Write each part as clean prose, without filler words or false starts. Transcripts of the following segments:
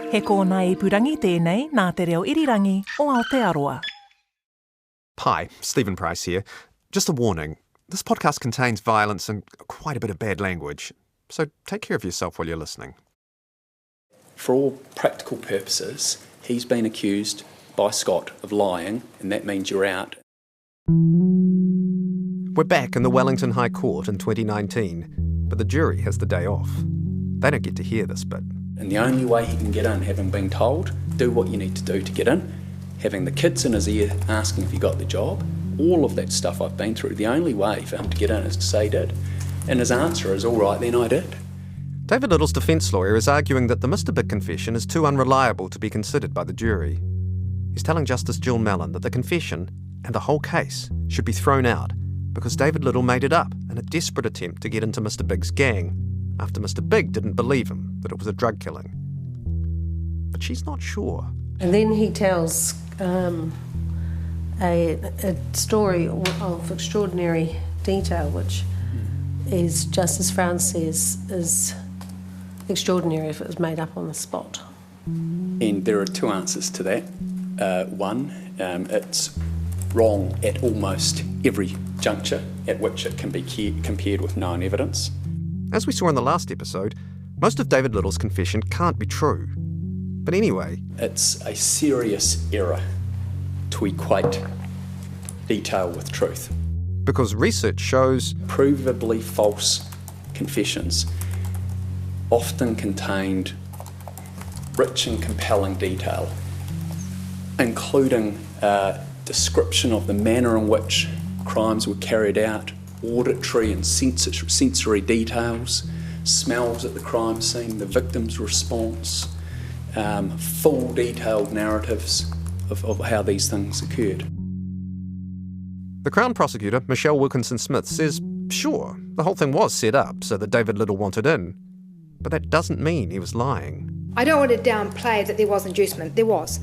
He kōna ipurangi tēnei nā te reo irirangi o Aotearoa. Hi, Stephen Price here. Just a warning, this podcast contains violence and quite a bit of bad language, so take care of yourself while you're listening. For all practical purposes, he's been accused by Scott of lying, and that means you're out. We're back in the Wellington High Court in 2019, but the jury has the day off. They don't get to hear this bit. And the only way he can get in, having been told, do what you need to do to get in, having the kids in his ear asking if he got the job, all of that stuff I've been through, the only way for him to get in is to say he did. And his answer is, all right, then I did. David Lyttle's defence lawyer is arguing that the Mr Big confession is too unreliable to be considered by the jury. He's telling Justice Jill Mallon that the confession and the whole case should be thrown out because David Lyttle made it up in a desperate attempt to get into Mr Big's gang after Mr Big didn't believe him that it was a drug killing. But she's not sure. And then he tells a story of extraordinary detail, which is, just as Franz says, is extraordinary if it was made up on the spot. And there are two answers to that. One, it's wrong at almost every juncture at which it can be compared with known evidence. As we saw in the last episode, most of David Lyttle's confession can't be true. But anyway, it's a serious error to equate detail with truth. Because research shows provably false confessions often contained rich and compelling detail, including a description of the manner in which crimes were carried out, auditory and sensory details, smells at the crime scene, the victim's response, full detailed narratives of how these things occurred. The Crown prosecutor, Michelle Wilkinson-Smith, says, sure, the whole thing was set up so that David Lyttle wanted in, but that doesn't mean he was lying. I don't want to downplay that there was inducement. There was.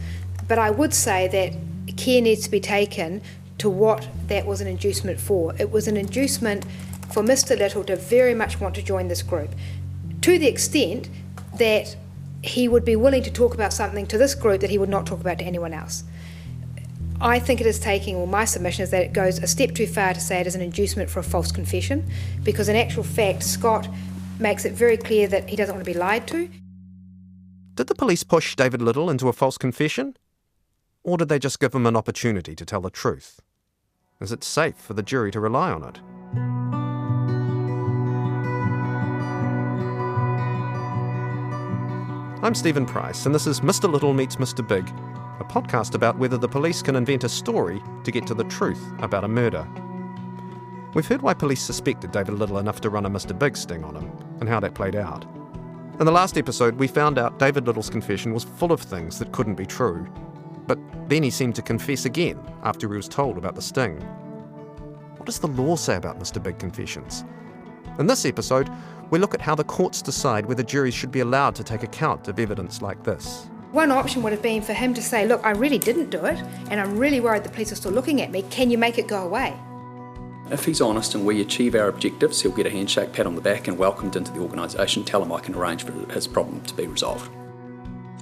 But I would say that care needs to be taken to what that was an inducement for. It was an inducement for Mr Lyttle to very much want to join this group, to the extent that he would be willing to talk about something to this group that he would not talk about to anyone else. I think it is taking, or my submission is that it goes a step too far to say it is an inducement for a false confession, because in actual fact, Scott makes it very clear that he doesn't want to be lied to. Did the police push David Lyttle into a false confession? Or did they just give him an opportunity to tell the truth? Is it safe for the jury to rely on it? I'm Stephen Price, and this is Mr Lyttle Meets Mr Big, a podcast about whether the police can invent a story to get to the truth about a murder. We've heard why police suspected David Lyttle enough to run a Mr Big sting on him, and how that played out. In the last episode, we found out David Lyttle's confession was full of things that couldn't be true. But then he seemed to confess again after he was told about the sting. What does the law say about Mr Big confessions? In this episode, we look at how the courts decide whether juries should be allowed to take account of evidence like this. One option would have been for him to say, look, I really didn't do it, and I'm really worried the police are still looking at me. Can you make it go away? If he's honest and we achieve our objectives, he'll get a handshake, pat on the back and welcomed into the organisation. Tell him I can arrange for his problem to be resolved.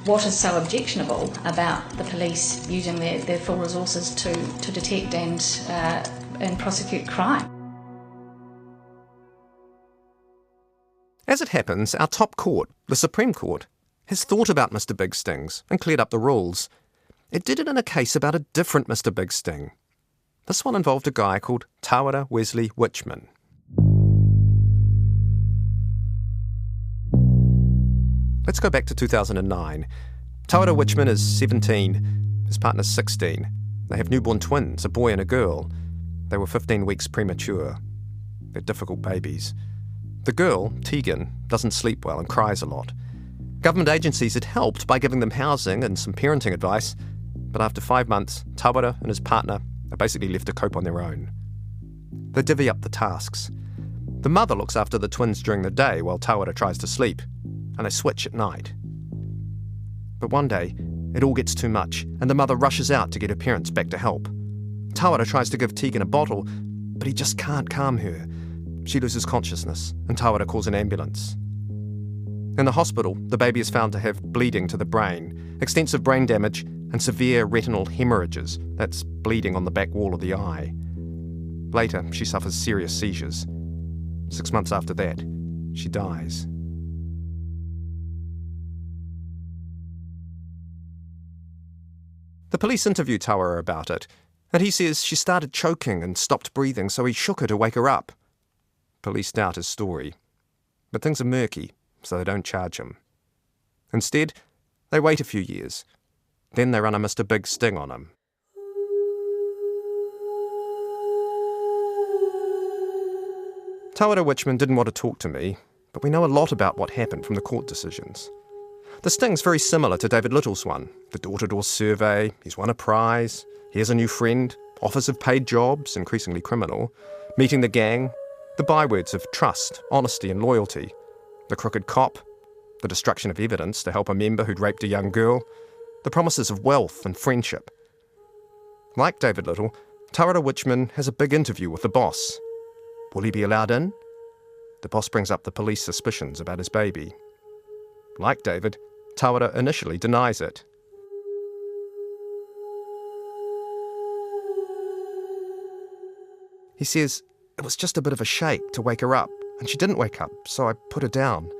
What is so objectionable about the police using their full resources to detect and prosecute crime? As it happens, our top court, the Supreme Court, has thought about Mr Big stings and cleared up the rules. It did it in a case about a different Mr Big sting. This one involved a guy called Tawera Wesley Wichman. Let's go back to 2009. Tawera Wichman is 17, his partner's 16. They have newborn twins, a boy and a girl. They were 15 weeks premature. They're difficult babies. The girl, Tegan, doesn't sleep well and cries a lot. Government agencies had helped by giving them housing and some parenting advice, but after 5 months, Tawera and his partner are basically left to cope on their own. They divvy up the tasks. The mother looks after the twins during the day while Tawera tries to sleep, and they switch at night. But one day, it all gets too much, and the mother rushes out to get her parents back to help. Tawera tries to give Tegan a bottle, but he just can't calm her. She loses consciousness, and Tawera calls an ambulance. In the hospital, the baby is found to have bleeding to the brain, extensive brain damage, and severe retinal hemorrhages. That's bleeding on the back wall of the eye. Later, she suffers serious seizures. 6 months after that, she dies. The police interview Tawara about it, and he says she started choking and stopped breathing, so he shook her to wake her up. Police doubt his story. But things are murky, so they don't charge him. Instead, they wait a few years. Then they run a Mr. Big sting on him. Tawara Witchman didn't want to talk to me, but we know a lot about what happened from the court decisions. The sting's very similar to David Lyttle's one. The door-to-door survey, he's won a prize, he has a new friend, offers of paid jobs, increasingly criminal, meeting the gang, the bywords of trust, honesty and loyalty, the crooked cop, the destruction of evidence to help a member who'd raped a young girl, the promises of wealth and friendship. Like David Lyttle, Tawara Witchman has a big interview with the boss. Will he be allowed in? The boss brings up the police suspicions about his baby. Like David, Tawara initially denies it. He says, "It was just a bit of a shake to wake her up, and she didn't wake up, so I put her down."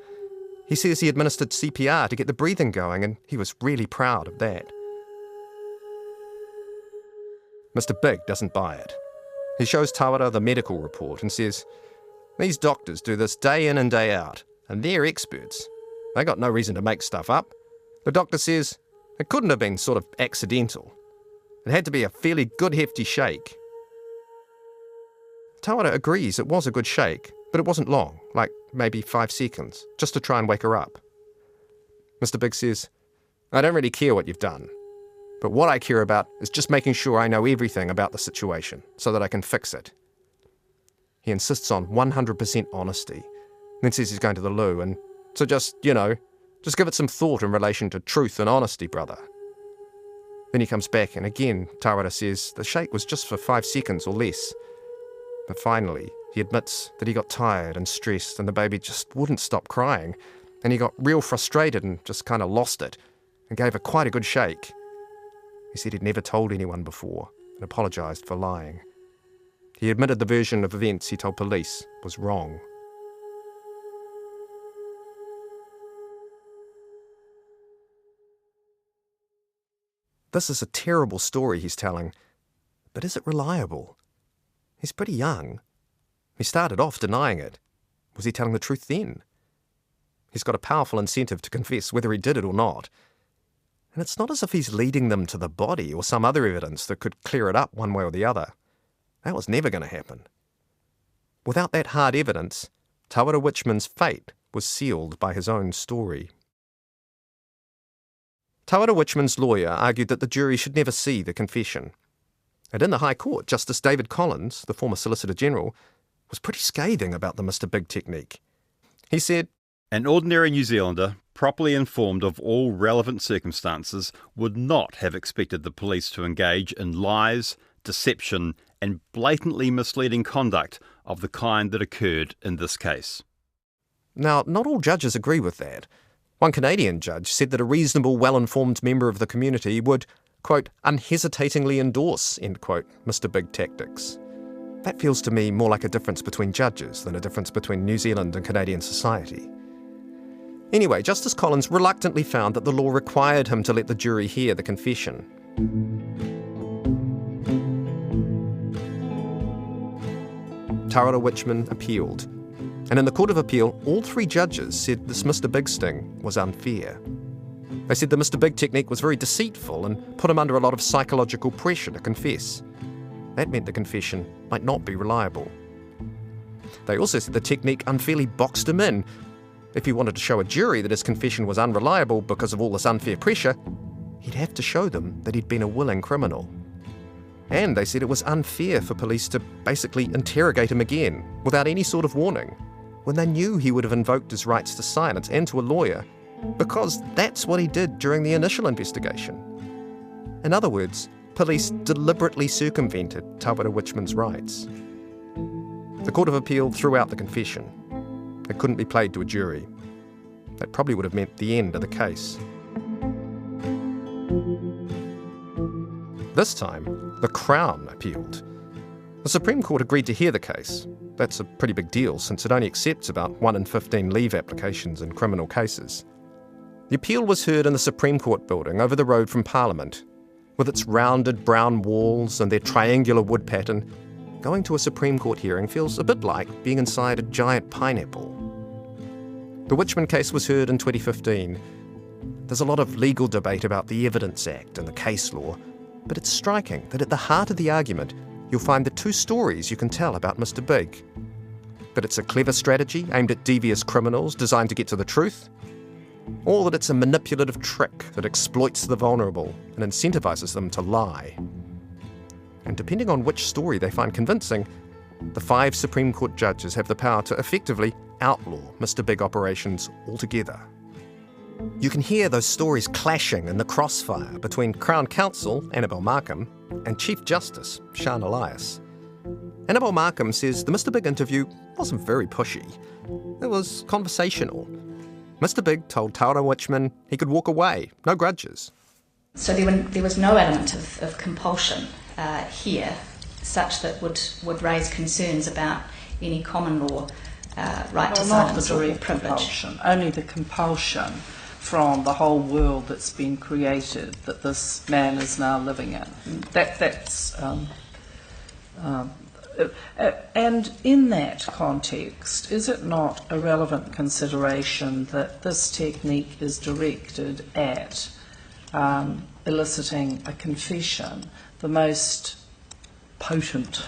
He says he administered CPR to get the breathing going, and he was really proud of that. Mr. Big doesn't buy it. He shows Tawara the medical report and says, "These doctors do this day in and day out, and they're experts. They got no reason to make stuff up. The doctor says it couldn't have been sort of accidental. It had to be a fairly good hefty shake." Tawara agrees it was a good shake, but it wasn't long, like maybe 5 seconds, just to try and wake her up. Mr. Big says, "I don't really care what you've done, but what I care about is just making sure I know everything about the situation so that I can fix it." He insists on 100% honesty, then says he's going to the loo, and so just give it some thought in relation to truth and honesty, brother. Then he comes back, and again Tawara says the shake was just for 5 seconds or less. But finally, he admits that he got tired and stressed, and the baby just wouldn't stop crying, and he got real frustrated and just kind of lost it, and gave her quite a good shake. He said he'd never told anyone before, and apologised for lying. He admitted the version of events he told police was wrong. This is a terrible story he's telling, but is it reliable? He's pretty young. He started off denying it. Was he telling the truth then? He's got a powerful incentive to confess whether he did it or not. And it's not as if he's leading them to the body or some other evidence that could clear it up one way or the other. That was never going to happen. Without that hard evidence, Tawara Witchman's fate was sealed by his own story. Tawara Witchman's lawyer argued that the jury should never see the confession. And in the High Court, Justice David Collins, the former Solicitor General, was pretty scathing about the Mr. Big technique. He said, "An ordinary New Zealander, properly informed of all relevant circumstances, would not have expected the police to engage in lies, deception and blatantly misleading conduct of the kind that occurred in this case." Now, not all judges agree with that. One Canadian judge said that a reasonable, well-informed member of the community would, quote, unhesitatingly endorse, end quote, Mr. Big tactics. That feels to me more like a difference between judges than a difference between New Zealand and Canadian society. Anyway, Justice Collins reluctantly found that the law required him to let the jury hear the confession. Tawara Witchman appealed, and in the Court of Appeal, all 3 judges said this Mr. Big sting was unfair. They said the Mr. Big technique was very deceitful and put him under a lot of psychological pressure to confess. That meant the confession might not be reliable. They also said the technique unfairly boxed him in. If he wanted to show a jury that his confession was unreliable because of all this unfair pressure, he'd have to show them that he'd been a willing criminal. And they said it was unfair for police to basically interrogate him again, without any sort of warning, when they knew he would have invoked his rights to silence and to a lawyer, because that's what he did during the initial investigation. In other words, police deliberately circumvented Tawara Witchman's rights. The Court of Appeal threw out the confession. It couldn't be played to a jury. That probably would have meant the end of the case. This time, the Crown appealed. The Supreme Court agreed to hear the case. That's a pretty big deal, since it only accepts about 1 in 15 leave applications in criminal cases. The appeal was heard in the Supreme Court building over the road from Parliament. With its rounded brown walls and their triangular wood pattern, going to a Supreme Court hearing feels a bit like being inside a giant pineapple. The Witchman case was heard in 2015. There's a lot of legal debate about the Evidence Act and the case law, but it's striking that at the heart of the argument, you'll find the two stories you can tell about Mr. Big. That it's a clever strategy aimed at devious criminals designed to get to the truth, or that it's a manipulative trick that exploits the vulnerable and incentivizes them to lie. And depending on which story they find convincing, the 5 Supreme Court judges have the power to effectively outlaw Mr. Big operations altogether. You can hear those stories clashing in the crossfire between Crown Counsel Annabel Markham and Chief Justice Sian Elias. Annabel Markham says the Mr. Big interview wasn't very pushy. It was conversational. Mr. Big told Taura Witchman he could walk away, no grudges. So there was no element of compulsion here, such that would raise concerns about any common law right to silence or privilege. Compulsion, only the compulsion from the whole world that's been created that this man is now living in. And in that context, is it not a relevant consideration that this technique is directed at eliciting a confession, the most potent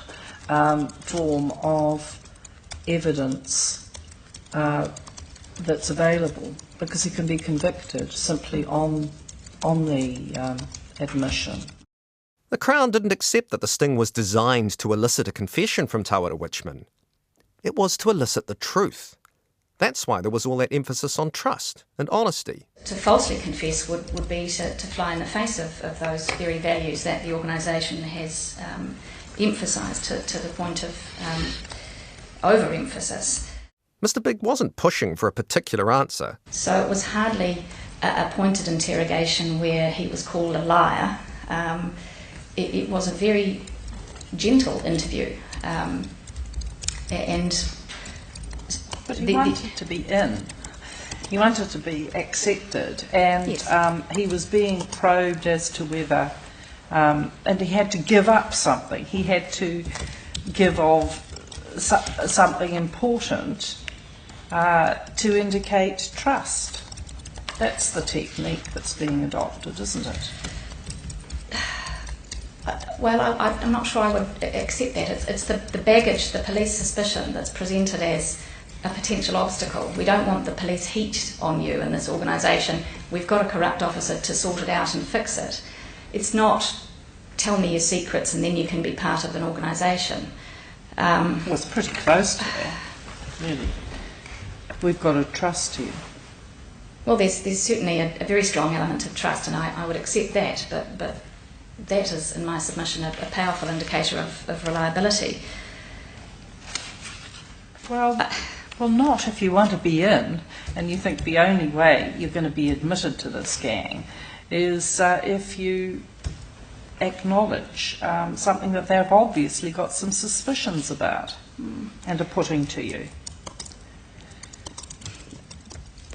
form of evidence that's available, because he can be convicted simply on the admission. The Crown didn't accept that the sting was designed to elicit a confession from Taura Witchman. It was to elicit the truth. That's why there was all that emphasis on trust and honesty. To falsely confess would be to fly in the face of those very values that the organisation has emphasised to the point of overemphasis. Mr. Big wasn't pushing for a particular answer. So it was hardly a pointed interrogation where he was called a liar. It was a very gentle interview. But he wanted to be in. He wanted to be accepted, and yes. He was being probed as to whether, and he had to give up something. He had to give of something important to indicate trust. That's the technique that's being adopted, isn't it? Well, I'm not sure I would accept that. It's the baggage, the police suspicion that's presented as a potential obstacle. We don't want the police heat on you in this organisation. We've got a corrupt officer to sort it out and fix it. It's not tell me your secrets and then you can be part of an organisation. Well, it's pretty close to that, really. We've got to trust you. Well, there's certainly a very strong element of trust, and I would accept that, but that is, in my submission, a powerful indicator of reliability. Well, not if you want to be in, and you think the only way you're going to be admitted to this gang is if you acknowledge something that they've obviously got some suspicions about and are putting to you.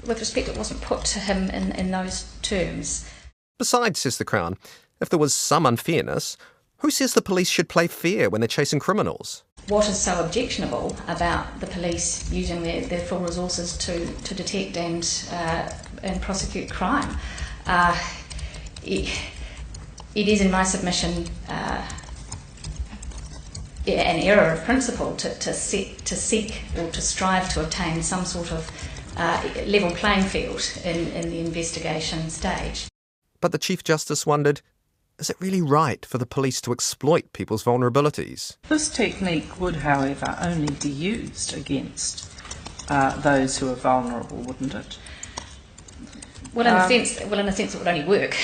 With respect, it wasn't put to him in those terms. Besides, says the Crown, if there was some unfairness, who says the police should play fair when they're chasing criminals? What is so objectionable about the police using their full resources to detect and prosecute crime? It is, in my submission, an error of principle to seek or to strive to obtain some sort of level playing field in the investigation stage. But the Chief Justice wondered, is it really right for the police to exploit people's vulnerabilities? This technique would, however, only be used against those who are vulnerable, wouldn't it? Well, in a sense, it would only work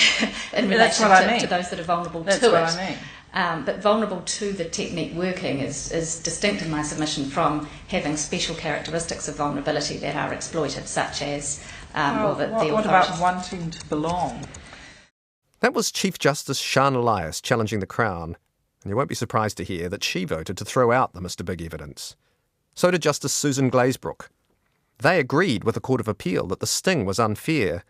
in relation to those that are vulnerable to it. That's what I mean. but vulnerable to the technique working is distinct in my submission from having special characteristics of vulnerability that are exploited, such as what about wanting to belong? That was Chief Justice Sian Elias challenging the Crown, and you won't be surprised to hear that she voted to throw out the Mr Big evidence. So did Justice Susan Glazebrook. They agreed with the Court of Appeal that the sting was unfair.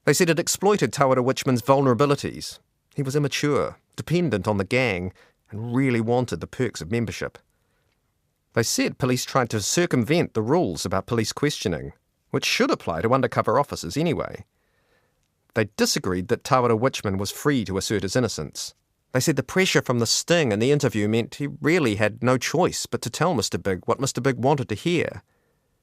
They said it exploited Tawera Witchman's vulnerabilities. He was immature, dependent on the gang, and really wanted the perks of membership. They said police tried to circumvent the rules about police questioning, which should apply to undercover officers anyway. They disagreed that Tawera Witchman was free to assert his innocence. They said the pressure from the sting in the interview meant he really had no choice but to tell Mr Big what Mr Big wanted to hear.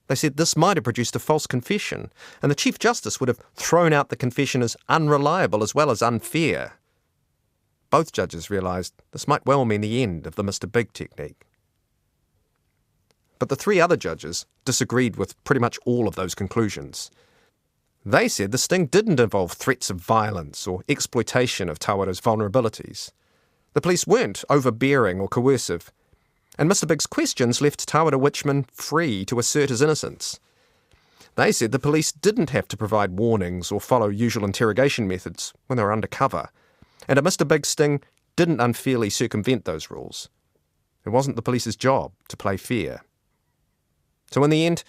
They said this might have produced a false confession, and the Chief Justice would have thrown out the confession as unreliable as well as unfair. Both judges realised this might well mean the end of the Mr Big technique. But the three other judges disagreed with pretty much all of those conclusions. They said the sting didn't involve threats of violence or exploitation of Tawera's vulnerabilities. The police weren't overbearing or coercive, and Mr Big's questions left Tawera Witchman free to assert his innocence. They said the police didn't have to provide warnings or follow usual interrogation methods when they were undercover, and a Mr Big sting didn't unfairly circumvent those rules. It wasn't the police's job to play fair. So in the end,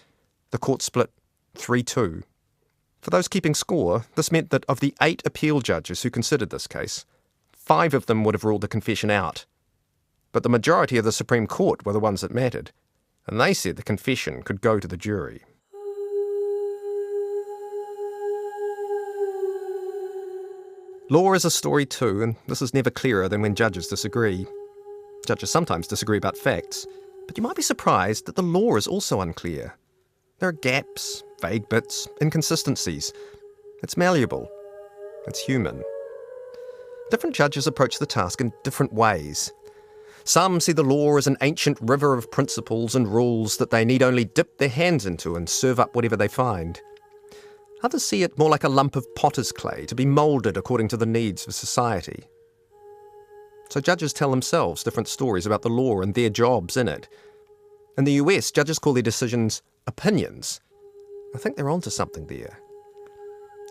the court split 3-2. For those keeping score, this meant that of the 8 appeal judges who considered this case, 5 of them would have ruled the confession out. But the majority of the Supreme Court were the ones that mattered, and they said the confession could go to the jury. Law is a story too, and this is never clearer than when judges disagree. Judges sometimes disagree about facts, but you might be surprised that the law is also unclear. There are gaps, vague bits, inconsistencies. It's malleable. It's human. Different judges approach the task in different ways. Some see the law as an ancient river of principles and rules that they need only dip their hands into and serve up whatever they find. Others see it more like a lump of potter's clay to be moulded according to the needs of society. So judges tell themselves different stories about the law and their jobs in it. In the US, judges call their decisions opinions. I think they're onto something there.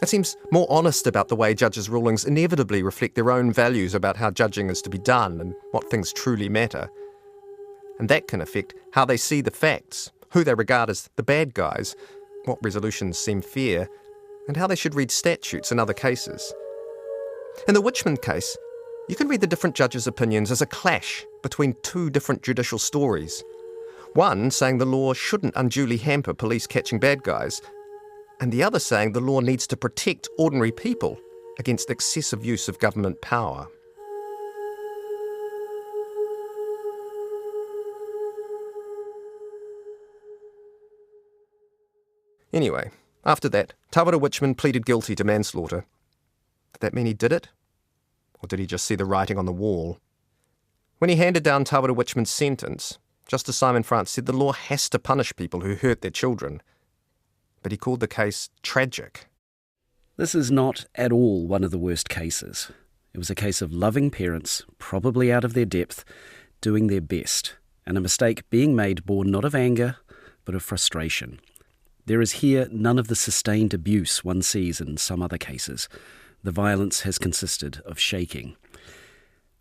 It seems more honest about the way judges' rulings inevitably reflect their own values about how judging is to be done and what things truly matter. And that can affect how they see the facts, who they regard as the bad guys, what resolutions seem fair, and how they should read statutes in other cases. In the Witchman case, you can read the different judges' opinions as a clash between 2 different judicial stories. One saying the law shouldn't unduly hamper police catching bad guys, and the other saying the law needs to protect ordinary people against excessive use of government power. Anyway, after that, Tawera Witchman pleaded guilty to manslaughter. Did that mean he did it? Or did he just see the writing on the wall? When he handed down Tawera Witchman's sentence, Justice Simon France said the law has to punish people who hurt their children. But he called the case tragic. This is not at all one of the worst cases. It was a case of loving parents, probably out of their depth, doing their best, and a mistake being made born not of anger, but of frustration. There is here none of the sustained abuse one sees in some other cases. The violence has consisted of shaking.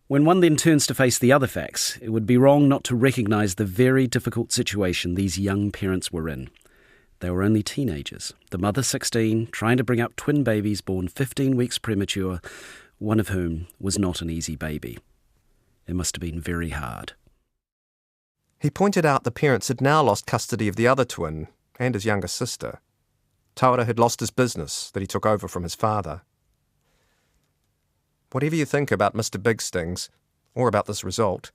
When one then turns to face the other facts, it would be wrong not to recognise the very difficult situation these young parents were in. They were only teenagers, the mother 16, trying to bring up twin babies born 15 weeks premature, one of whom was not an easy baby. It must have been very hard. He pointed out the parents had now lost custody of the other twin and his younger sister. Tawera had lost his business that he took over from his father. Whatever you think about Mr Big stings, or about this result,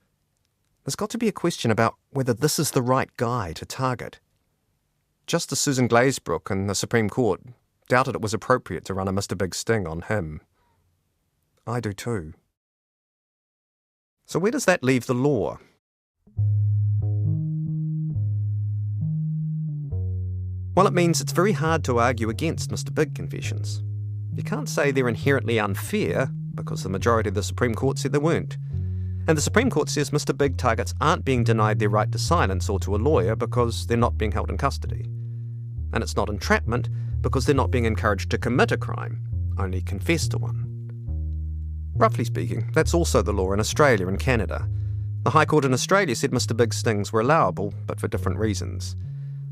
there's got to be a question about whether this is the right guy to target. Justice Susan Glazebrook in the Supreme Court doubted it was appropriate to run a Mr Big sting on him. I do too. So where does that leave the law? Well, it means it's very hard to argue against Mr Big confessions. You can't say they're inherently unfair, because the majority of the Supreme Court said they weren't. And the Supreme Court says Mr Big targets aren't being denied their right to silence or to a lawyer because they're not being held in custody. And it's not entrapment because they're not being encouraged to commit a crime, only confess to one. Roughly speaking, that's also the law in Australia and Canada. The High Court in Australia said Mr Big's stings were allowable, but for different reasons.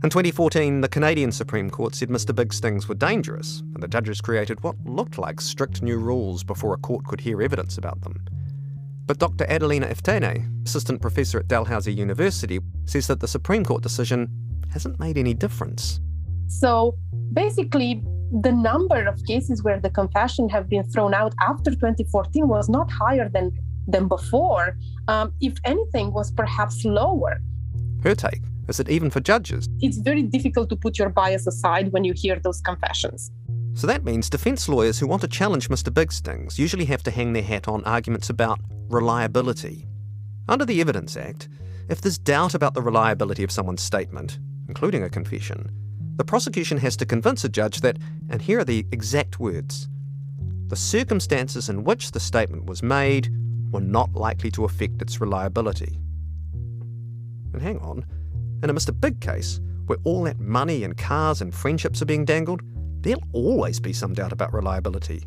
In 2014, the Canadian Supreme Court said Mr Big's stings were dangerous, and the judges created what looked like strict new rules before a court could hear evidence about them. But Dr. Adelina Iftene, assistant professor at Dalhousie University, says that the Supreme Court decision hasn't made any difference. So basically, the number of cases where the confession have been thrown out after 2014 was not higher than before. If anything, was perhaps lower. Her take is that even for judges, it's very difficult to put your bias aside when you hear those confessions. So that means defence lawyers who want to challenge Mr Big stings usually have to hang their hat on arguments about reliability. Under the Evidence Act, if there's doubt about the reliability of someone's statement, including a confession, the prosecution has to convince a judge that, and here are the exact words, the circumstances in which the statement was made were not likely to affect its reliability. And hang on, in a Mr Big case, where all that money and cars and friendships are being dangled, there'll always be some doubt about reliability.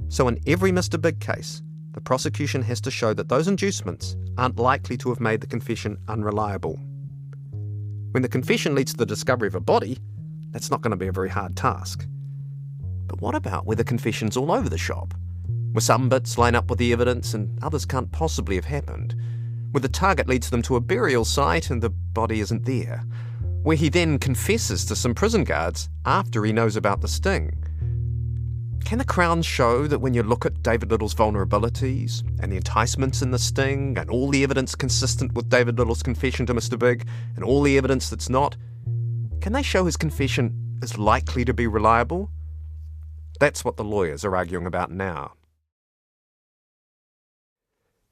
So in every Mr Big case, the prosecution has to show that those inducements aren't likely to have made the confession unreliable. When the confession leads to the discovery of a body, that's not going to be a very hard task. But what about where the confession's all over the shop? Where some bits line up with the evidence and others can't possibly have happened? Where the target leads them to a burial site and the body isn't there? Where he then confesses to some prison guards after he knows about the sting? Can the Crown show that when you look at David Lyttle's vulnerabilities and the enticements in the sting and all the evidence consistent with David Lyttle's confession to Mr Big and all the evidence that's not, can they show his confession is likely to be reliable? That's what the lawyers are arguing about now.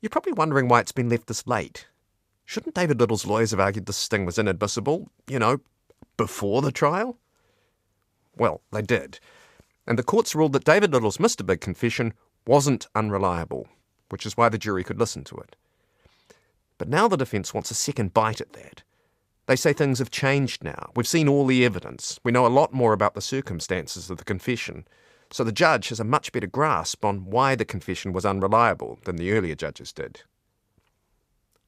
You're probably wondering why it's been left this late. Shouldn't David Lyttle's lawyers have argued the sting was inadmissible, before the trial? Well, they did. And the courts ruled that David Lyttle's Mr Big confession wasn't unreliable, which is why the jury could listen to it. But now the defence wants a second bite at that. They say things have changed now. We've seen all the evidence. We know a lot more about the circumstances of the confession. So the judge has a much better grasp on why the confession was unreliable than the earlier judges did.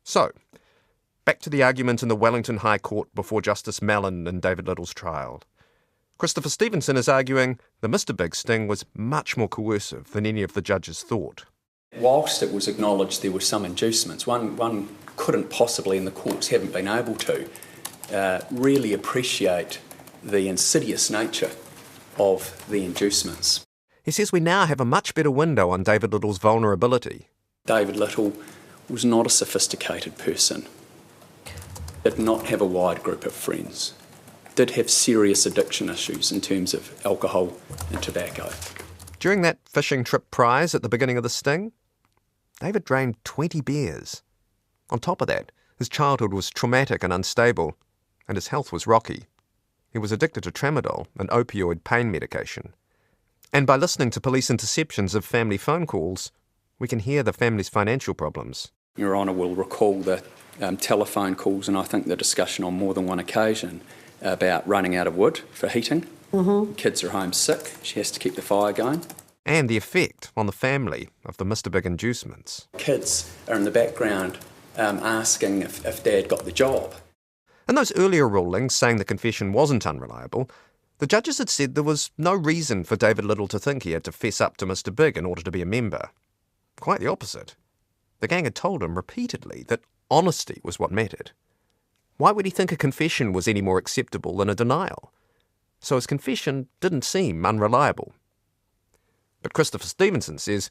So, back to the argument in the Wellington High Court before Justice Mallon in David Lyttle's trial. Christopher Stevenson is arguing the Mr Big sting was much more coercive than any of the judges thought. Whilst it was acknowledged there were some inducements, one couldn't possibly, and the courts haven't been able to, really appreciate the insidious nature of the inducements. He says we now have a much better window on David Lyttle's vulnerability. David Lyttle was not a sophisticated person, did not have a wide group of friends, did have serious addiction issues in terms of alcohol and tobacco. During that fishing trip prize at the beginning of the sting, David drained 20 beers. On top of that, his childhood was traumatic and unstable, and his health was rocky. He was addicted to tramadol, an opioid pain medication. And by listening to police interceptions of family phone calls, we can hear the family's financial problems. Your Honour will recall the telephone calls, and I think the discussion on more than one occasion about running out of wood for heating. Kids are home sick, she has to keep the fire going. And the effect on the family of the Mr Big inducements. Kids are in the background asking if Dad got the job. In those earlier rulings saying the confession wasn't unreliable, the judges had said there was no reason for David Lyttle to think he had to fess up to Mr Big in order to be a member. Quite the opposite. The gang had told him repeatedly that honesty was what mattered. Why would he think a confession was any more acceptable than a denial? So his confession didn't seem unreliable. But Christopher Stevenson says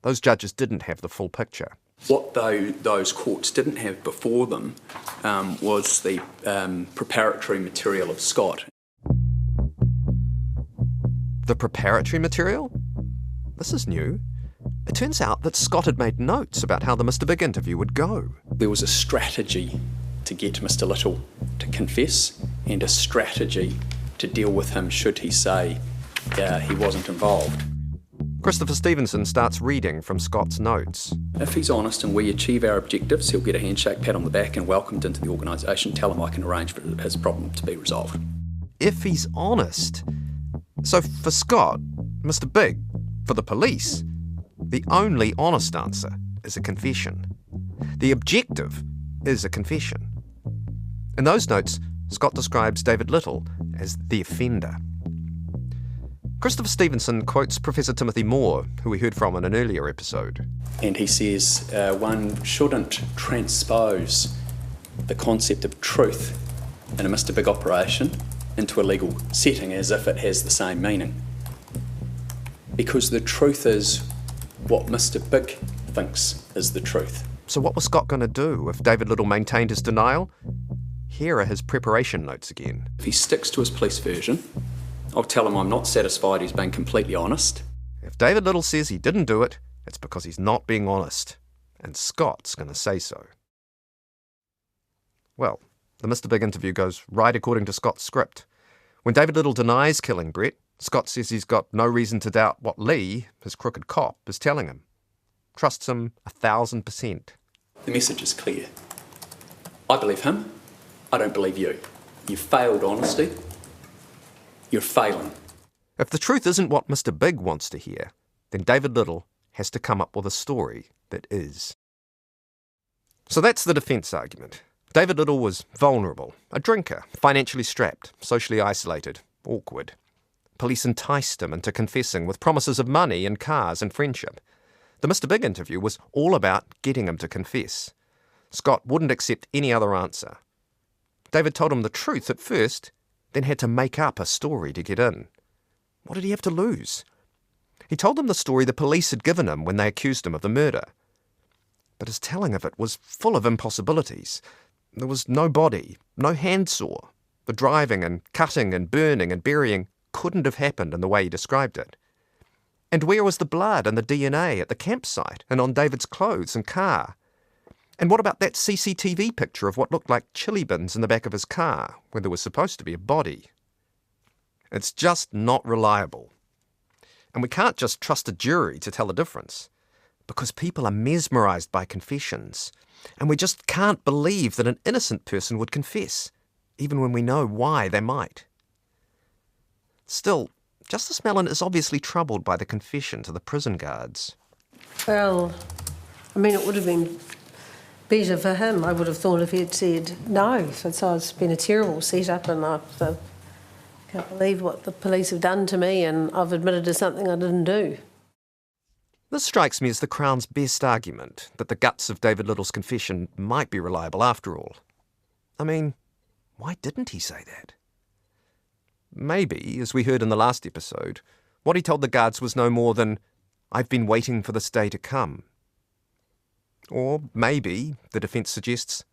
those judges didn't have the full picture. What those courts didn't have before them was the preparatory material of Scott. The preparatory material? This is new. It turns out that Scott had made notes about how the Mr Big interview would go. There was a strategy to get Mr Lyttle to confess and a strategy to deal with him should he say he wasn't involved. Christopher Stevenson starts reading from Scott's notes. If he's honest and we achieve our objectives, he'll get a handshake, pat on the back and welcomed into the organisation. Tell him I can arrange for his problem to be resolved. If he's honest. So for Scott, Mr. Big, for the police, the only honest answer is a confession. The objective is a confession. In those notes, Scott describes David Lyttle as the offender. Christopher Stevenson quotes Professor Timothy Moore, who we heard from in an earlier episode. And he says one shouldn't transpose the concept of truth in a Mr. Big operation into a legal setting as if it has the same meaning. Because the truth is what Mr. Big thinks is the truth. So what was Scott going to do if David Lyttle maintained his denial? Here are his preparation notes again. If he sticks to his police version, I'll tell him I'm not satisfied he's being completely honest. If David Lyttle says he didn't do it, it's because he's not being honest. And Scott's going to say so. Well, the Mr. Big interview goes right according to Scott's script. When David Lyttle denies killing Brett, Scott says he's got no reason to doubt what Lee, his crooked cop, is telling him. Trusts him 1,000%. The message is clear. I believe him. I don't believe you. You failed honesty. You're failing. If the truth isn't what Mr. Big wants to hear, then David Lyttle has to come up with a story that is. So that's the defence argument. David Lyttle was vulnerable, a drinker, financially strapped, socially isolated, awkward. Police enticed him into confessing with promises of money and cars and friendship. The Mr. Big interview was all about getting him to confess. Scott wouldn't accept any other answer. David told him the truth at first, then had to make up a story to get in. What did he have to lose? He told them the story the police had given him when they accused him of the murder. But his telling of it was full of impossibilities. There was no body, no handsaw. The driving and cutting and burning and burying couldn't have happened in the way he described it. And where was the blood and the DNA at the campsite and on David's clothes and car? And what about that CCTV picture of what looked like chili bins in the back of his car, where there was supposed to be a body? It's just not reliable. And we can't just trust a jury to tell the difference, because people are mesmerised by confessions, and we just can't believe that an innocent person would confess, even when we know why they might. Still, Justice Mellon is obviously troubled by the confession to the prison guards. Well, I mean, it would have been better for him, I would have thought, if he had said no. So it's been a terrible setup, and I can't believe what the police have done to me, and I've admitted to something I didn't do. This strikes me as the Crown's best argument, that the guts of David Lyttle's confession might be reliable after all. I mean, why didn't he say that? Maybe, as we heard in the last episode, what he told the guards was no more than, "I've been waiting for this day to come." Or maybe, the defence suggests,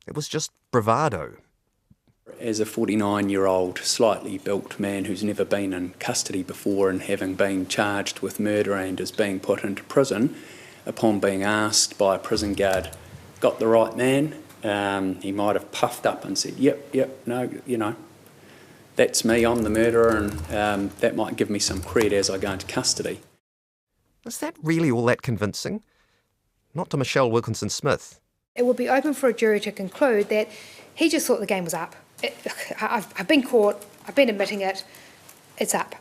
it was just bravado. As a 49-year-old, slightly built man who's never been in custody before and having been charged with murder and is being put into prison, upon being asked by a prison guard, "Got the right man?" He might have puffed up and said, yep, no, that's me, I'm the murderer, and that might give me some cred as I go into custody. Is that really all that convincing? Not to Michelle Wilkinson-Smith. It would be open for a jury to conclude that he just thought the game was up. I've been caught, I've been admitting it, it's up.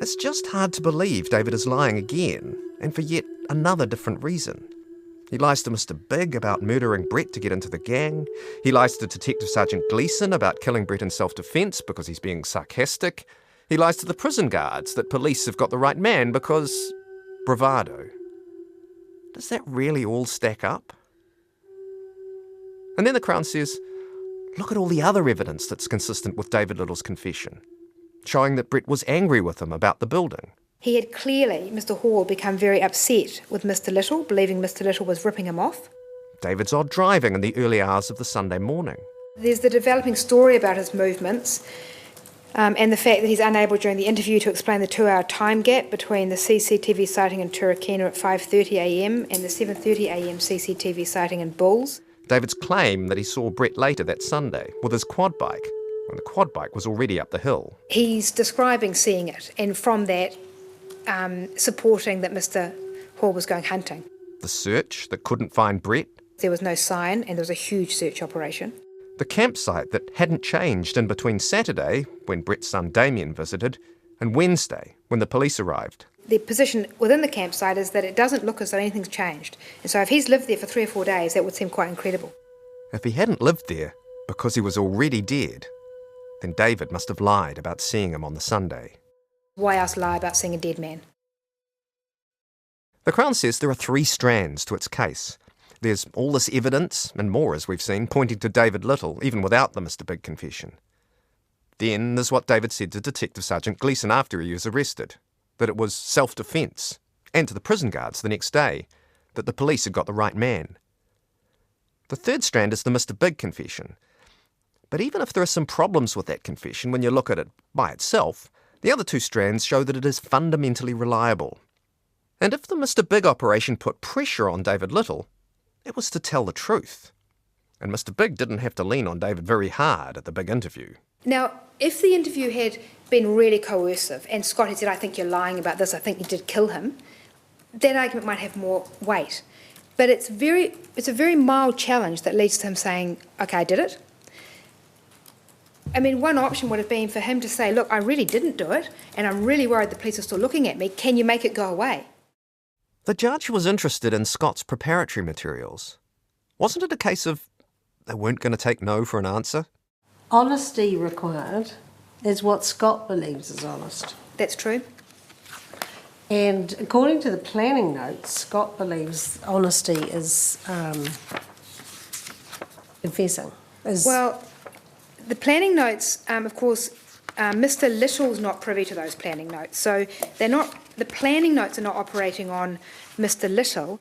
It's just hard to believe David is lying again, and for yet another different reason. He lies to Mr. Big about murdering Brett to get into the gang. He lies to Detective Sergeant Gleeson about killing Brett in self-defence because he's being sarcastic. He lies to the prison guards that police have got the right man because bravado. Does that really all stack up? And then the Crown says, look at all the other evidence that's consistent with David Lyttle's confession, showing that Brett was angry with him about the building. He had clearly, Mr. Hall, become very upset with Mr. Lyttle, believing Mr. Lyttle was ripping him off. David's odd driving in the early hours of the Sunday morning. There's the developing story about his movements, and the fact that he's unable during the interview to explain the 2-hour time gap between the CCTV sighting in Turakina at 5:30am and the 7:30am CCTV sighting in Bulls. David's claim that he saw Brett later that Sunday with his quad bike, when the quad bike was already up the hill. He's describing seeing it, and from that, supporting that Mr. Hall was going hunting. The search that couldn't find Brett. There was no sign, and there was a huge search operation. The campsite that hadn't changed in between Saturday, when Brett's son Damien visited, and Wednesday, when the police arrived. The position within the campsite is that it doesn't look as though anything's changed. And so if he's lived there for 3 or 4 days, that would seem quite incredible. If he hadn't lived there because he was already dead, then David must have lied about seeing him on the Sunday. Why else lie about seeing a dead man? The Crown says there are 3 strands to its case. There's all this evidence, and more as we've seen, pointing to David Lyttle, even without the Mr. Big confession. Then there's what David said to Detective Sergeant Gleeson after he was arrested, that it was self-defence, and to the prison guards the next day, that the police had got the right man. The 3rd strand is the Mr. Big confession. But even if there are some problems with that confession when you look at it by itself, the other 2 strands show that it is fundamentally reliable. And if the Mr. Big operation put pressure on David Lyttle, it was to tell the truth. And Mr. Big didn't have to lean on David very hard at the big interview. Now, if the interview had been really coercive and Scott had said, I think you're lying about this, I think you did kill him, that argument might have more weight. But it's a very mild challenge that leads to him saying, OK, I did it. I mean, one option would have been for him to say, look, I really didn't do it, and I'm really worried the police are still looking at me. Can you make it go away? The judge was interested in Scott's preparatory materials. Wasn't it a case of they weren't going to take no for an answer? Honesty required is what Scott believes is honest. That's true. And according to the planning notes, Scott believes honesty is confessing. Well, the planning notes, of course, Mr. Little's not privy to those planning notes. So the planning notes are not operating on Mr. Lyttle.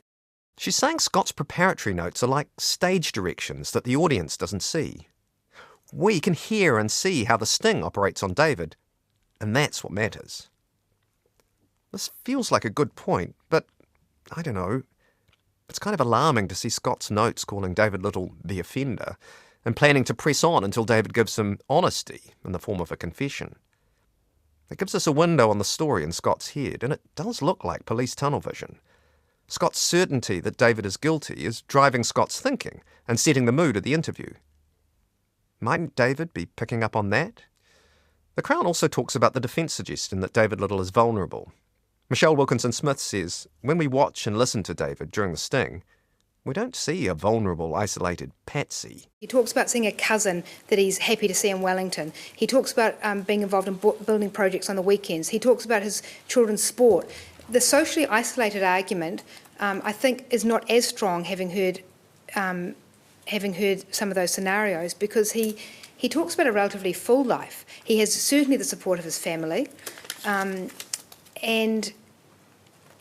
She's saying Scott's preparatory notes are like stage directions that the audience doesn't see. We can hear and see how the sting operates on David, and that's what matters. This feels like a good point, but I don't know. It's kind of alarming to see Scott's notes calling David Lyttle the offender and planning to press on until David gives him honesty in the form of a confession. It gives us a window on the story in Scott's head, and it does look like police tunnel vision. Scott's certainty that David is guilty is driving Scott's thinking and setting the mood of the interview. Mightn't David be picking up on that? The Crown also talks about the defence suggestion that David Lyttle is vulnerable. Michelle Wilkinson-Smith says, when we watch and listen to David during the sting, we don't see a vulnerable, isolated patsy. He talks about seeing a cousin that he's happy to see in Wellington. He talks about being involved in building projects on the weekends. He talks about his children's sport. The socially isolated argument, I think, is not as strong, having heard some of those scenarios, because he talks about a relatively full life. He has certainly the support of his family, and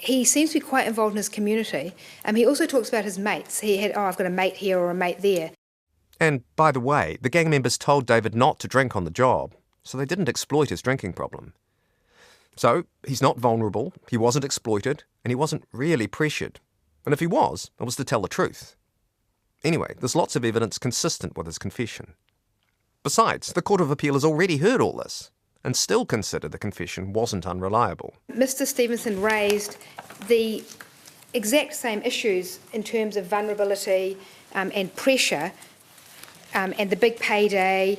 he seems to be quite involved in his community. He also talks about his mates. He had, I've got a mate here or a mate there. And, by the way, the gang members told David not to drink on the job, so they didn't exploit his drinking problem. So, he's not vulnerable, he wasn't exploited, and he wasn't really pressured. And if he was, it was to tell the truth. Anyway, there's lots of evidence consistent with his confession. Besides, the Court of Appeal has already heard all this, and still considered the confession wasn't unreliable. Mr. Stevenson raised the exact same issues in terms of vulnerability and pressure and the big payday.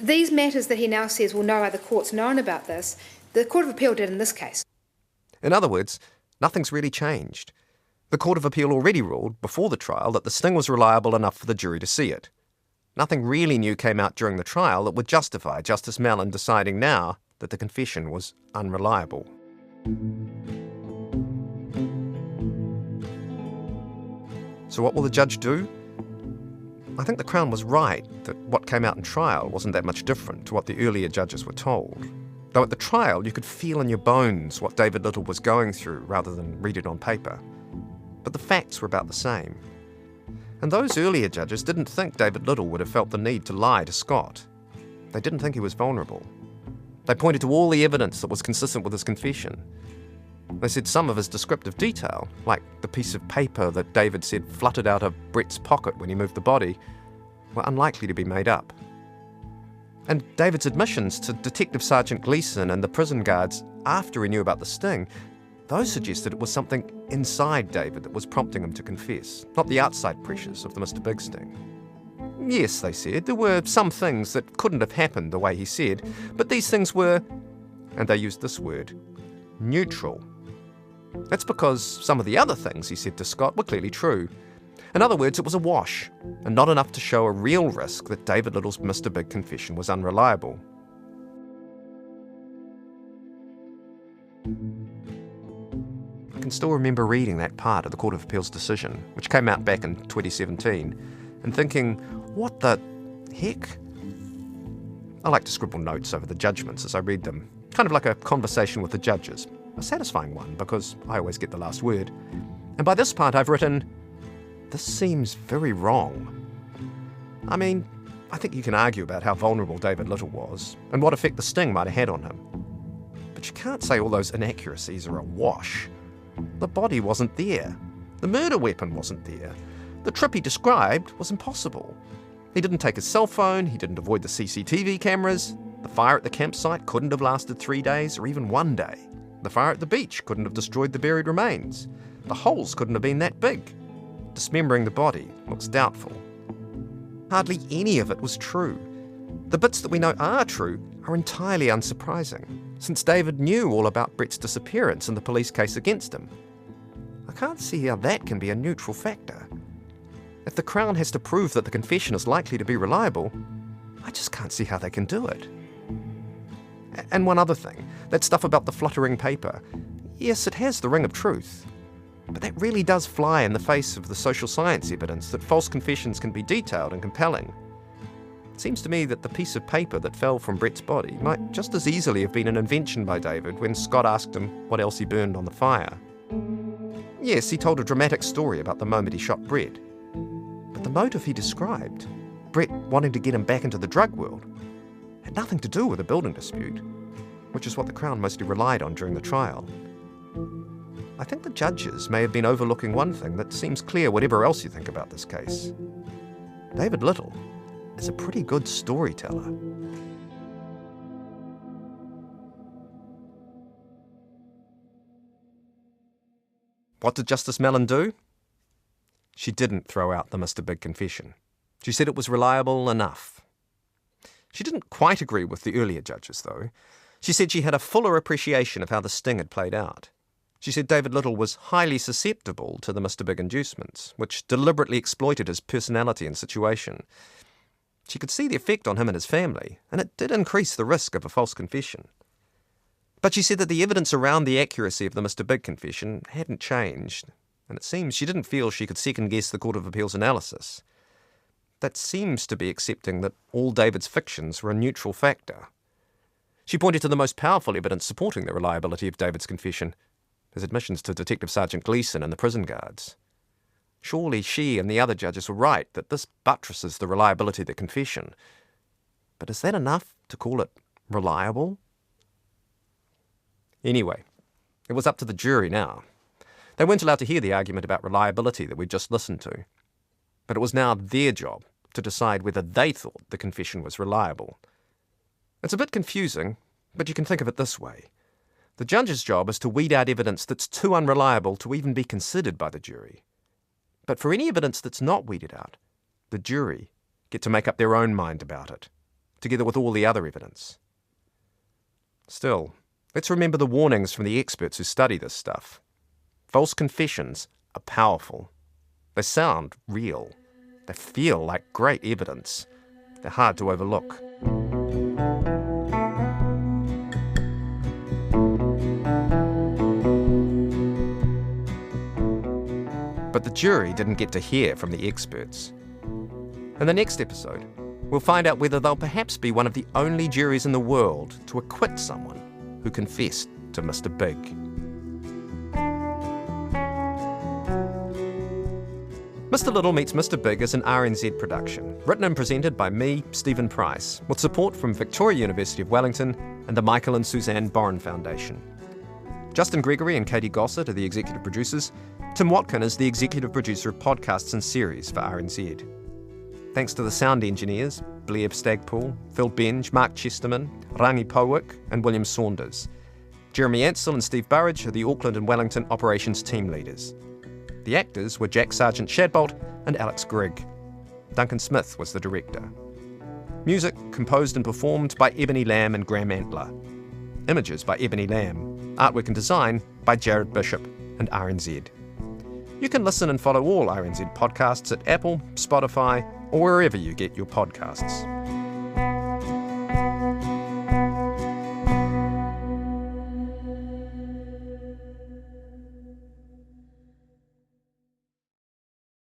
These matters that he now says, well, no other court's known about this, the Court of Appeal did in this case. In other words, nothing's really changed. The Court of Appeal already ruled before the trial that the sting was reliable enough for the jury to see it. Nothing really new came out during the trial that would justify Justice Mallon deciding now that the confession was unreliable. So what will the judge do? I think the Crown was right that what came out in trial wasn't that much different to what the earlier judges were told. Though at the trial you could feel in your bones what David Lyttle was going through rather than read it on paper. But the facts were about the same. And those earlier judges didn't think David Lyttle would have felt the need to lie to Scott. They didn't think he was vulnerable. They pointed to all the evidence that was consistent with his confession. They said some of his descriptive detail, like the piece of paper that David said fluttered out of Brett's pocket when he moved the body, were unlikely to be made up. And David's admissions to Detective Sergeant Gleeson and the prison guards after he knew about the sting, those suggested it was something inside David that was prompting him to confess, not the outside pressures of the Mr. Big sting. Yes, they said, there were some things that couldn't have happened the way he said, but these things were, and they used this word, neutral. That's because some of the other things he said to Scott were clearly true. In other words, it was a wash, and not enough to show a real risk that David Lyttle's Mr. Big confession was unreliable. I can still remember reading that part of the Court of Appeal's decision, which came out back in 2017, and thinking, what the heck? I like to scribble notes over the judgments as I read them, kind of like a conversation with the judges, a satisfying one because I always get the last word. And by this part I've written, this seems very wrong. I mean, I think you can argue about how vulnerable David Lyttle was and what effect the sting might have had on him. But you can't say all those inaccuracies are a wash. The body wasn't there. The murder weapon wasn't there. The trip he described was impossible. He didn't take his cell phone, he didn't avoid the CCTV cameras. The fire at the campsite couldn't have lasted 3 days or even 1 day. The fire at the beach couldn't have destroyed the buried remains. The holes couldn't have been that big. Dismembering the body looks doubtful. Hardly any of it was true. The bits that we know are true are entirely unsurprising, since David knew all about Brett's disappearance and the police case against him. I can't see how that can be a neutral factor. If the Crown has to prove that the confession is likely to be reliable, I just can't see how they can do it. And one other thing, that stuff about the fluttering paper. Yes, it has the ring of truth, but that really does fly in the face of the social science evidence that false confessions can be detailed and compelling. It seems to me that the piece of paper that fell from Brett's body might just as easily have been an invention by David when Scott asked him what else he burned on the fire. Yes, he told a dramatic story about the moment he shot Brett, but the motive he described, Brett wanting to get him back into the drug world, had nothing to do with a building dispute, which is what the Crown mostly relied on during the trial. I think the judges may have been overlooking one thing that seems clear whatever else you think about this case. David Lyttle is a pretty good storyteller. What did Justice Mellon do? She didn't throw out the Mr. Big confession. She said it was reliable enough. She didn't quite agree with the earlier judges, though. She said she had a fuller appreciation of how the sting had played out. She said David Lyttle was highly susceptible to the Mr. Big inducements, which deliberately exploited his personality and situation. She could see the effect on him and his family, and it did increase the risk of a false confession. But she said that the evidence around the accuracy of the Mr. Big confession hadn't changed, and it seems she didn't feel she could second-guess the Court of Appeal's analysis. That seems to be accepting that all David's fictions were a neutral factor. She pointed to the most powerful evidence supporting the reliability of David's confession, his admissions to Detective Sergeant Gleeson and the prison guards. Surely she and the other judges were right that this buttresses the reliability of the confession. But is that enough to call it reliable? Anyway, it was up to the jury now. They weren't allowed to hear the argument about reliability that we'd just listened to. But it was now their job to decide whether they thought the confession was reliable. It's a bit confusing, but you can think of it this way. The judge's job is to weed out evidence that's too unreliable to even be considered by the jury. But for any evidence that's not weeded out, the jury get to make up their own mind about it, together with all the other evidence. Still, let's remember the warnings from the experts who study this stuff. False confessions are powerful. They sound real. They feel like great evidence. They're hard to overlook. But the jury didn't get to hear from the experts. In the next episode, we'll find out whether they'll perhaps be one of the only juries in the world to acquit someone who confessed to Mr. Big. Mr. Lyttle Meets Mr. Big is an RNZ production, written and presented by me, Stephen Price, with support from Victoria University of Wellington and the Michael and Suzanne Boren Foundation. Justin Gregory and Katie Gossett are the executive producers. Tim Watkin is the executive producer of podcasts and series for RNZ. Thanks to the sound engineers, Blair Stagpool, Phil Benge, Mark Chesterman, Rangi Powick and William Saunders. Jeremy Ansell and Steve Burridge are the Auckland and Wellington operations team leaders. The actors were Jack Sargent Shadbolt and Alex Grigg. Duncan Smith was the director. Music composed and performed by Ebony Lamb and Graham Antler. Images by Ebony Lamb. Artwork and design by Jared Bishop and RNZ. You can listen and follow all RNZ podcasts at Apple, Spotify, or wherever you get your podcasts.